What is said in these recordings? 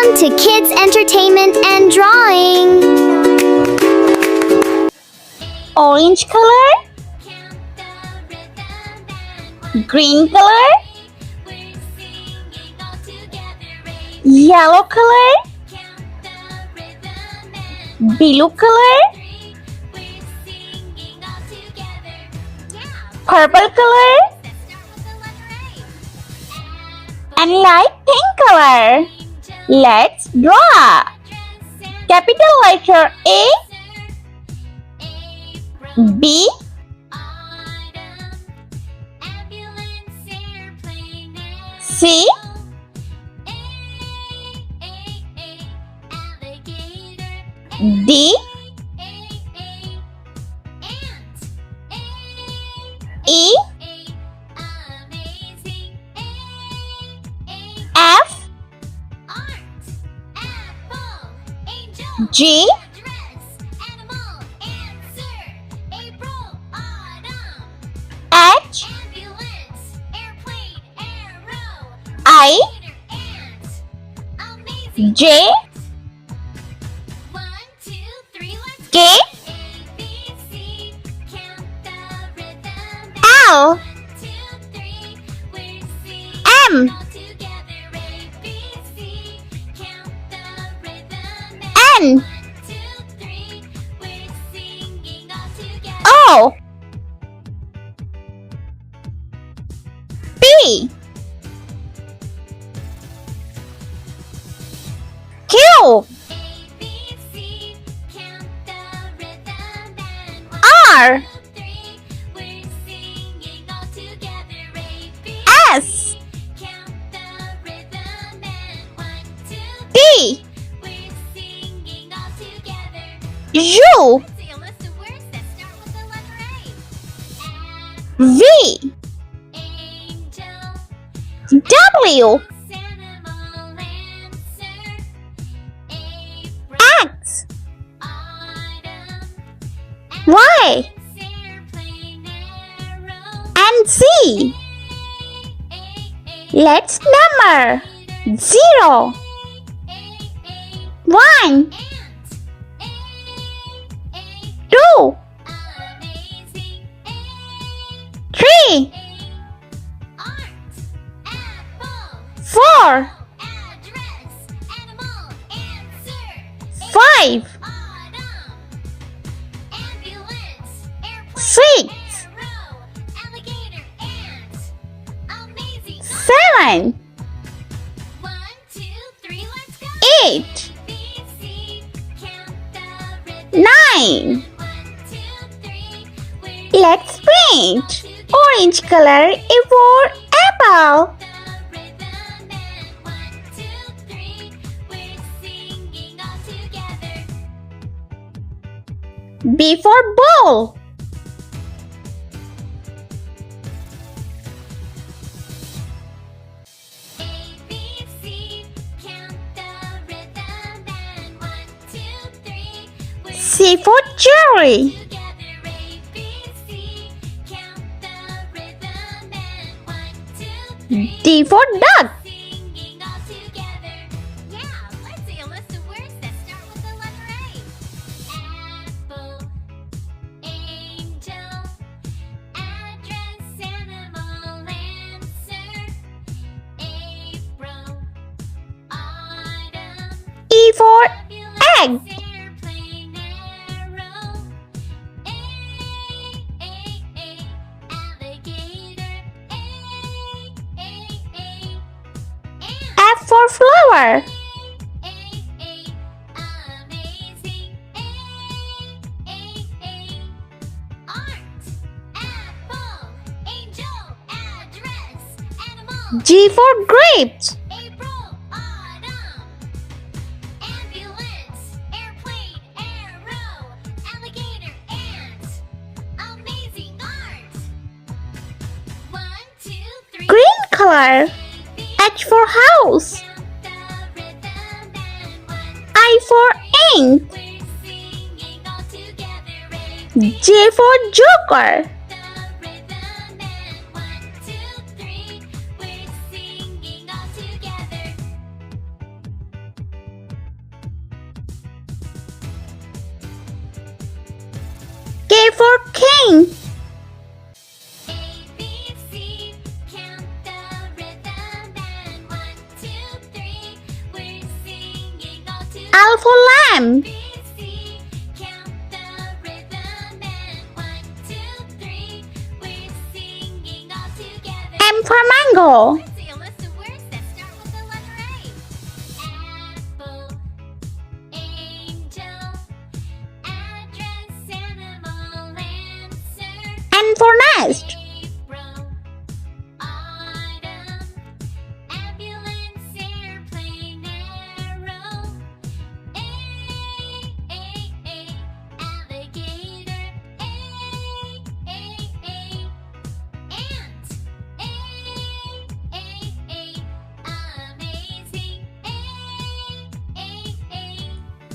Welcome to Kids Entertainment and Drawing. Orange color, green color, yellow color, blue color, purple color, and light pink color. Let's draw. Capital letter A, B, C, D, E, F, G, H, I, J, K, L, M, N, O, P, Q, R, S, T, U, V, W, X, Y, and Z. Let's number 0, 1, 2, 3, 4, 5, 6, 7, 8, 9. Let's paint. Orange color is for apple. B for ball. C for cherry. D for duck. E for egg. F for flower. G for grapes. Green color. H for house. I for ink. J for joker. for king. L for lamb. M for mango. N for nest.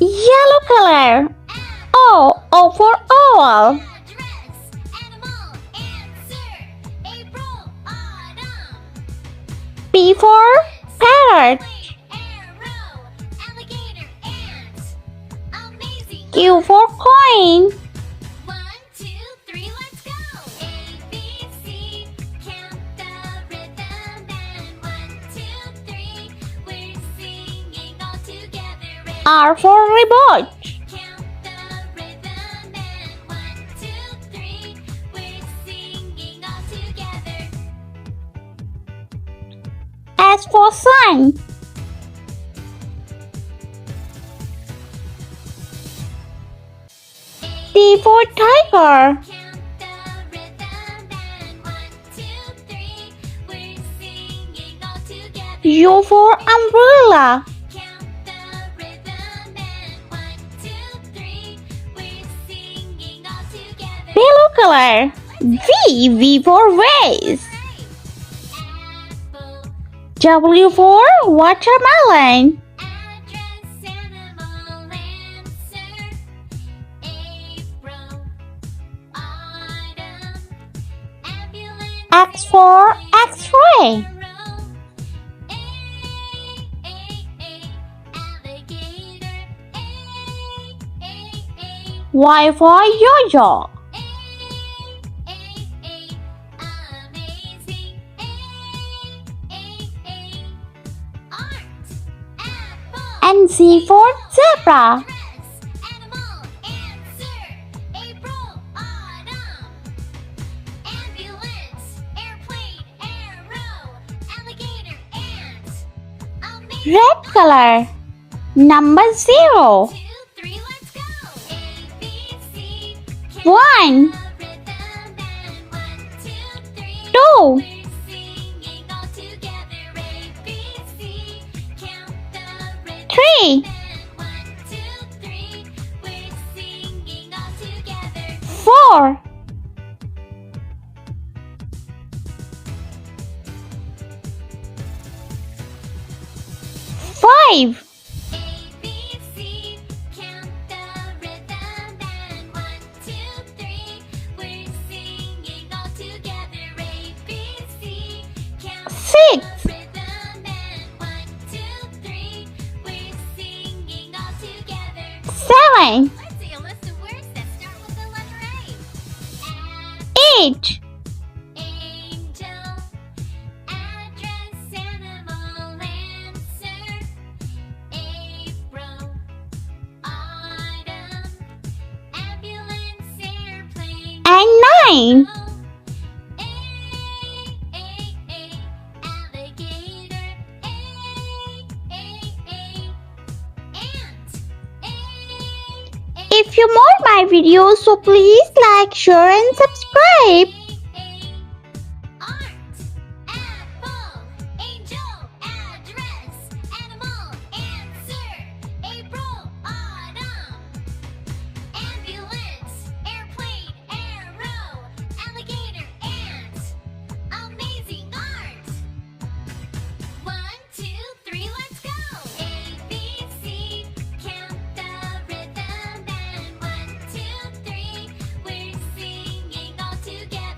Yellow color. O for owl. P for parrot. Q for coin. R for remote. S for sun. T for tiger. U for umbrella. Yellow color. V for vase. W for watermelon. X for X-ray. Y for yo-yo. And Z for zebra. Red color. Number 0. 1 2 3 4 5 6 7 8 and 9. If you want my videos, so please like, share and subscribe. Together.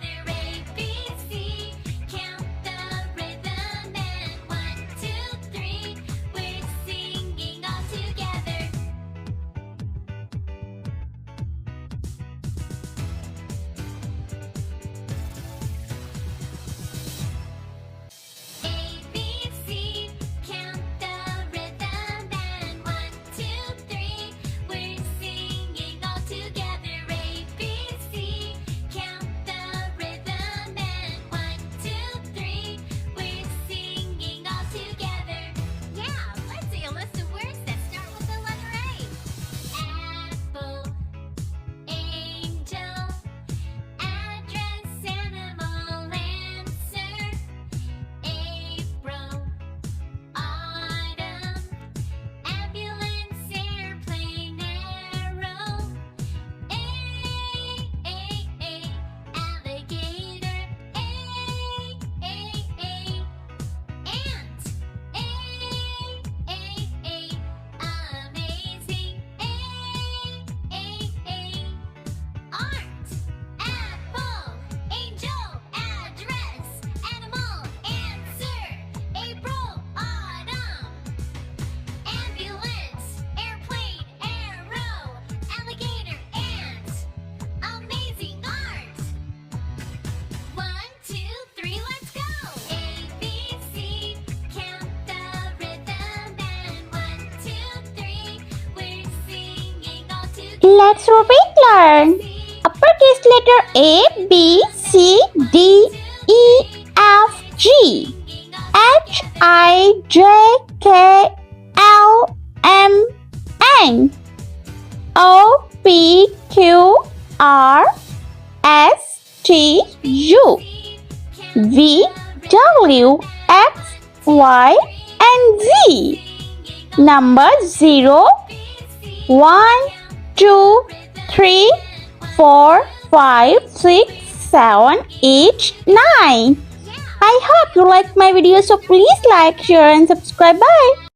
Let's repeat learn. Uppercase letter A, B, C, D, E, F, G, H, I, J, K, L, M, N, O, P, Q, R, S, T, U, V, W, X, Y, and Z. Number 0, 1, 2, 3, 4, 5, 6, 7, 8, 9. I hope you like my video, so please like, share and subscribe. Bye.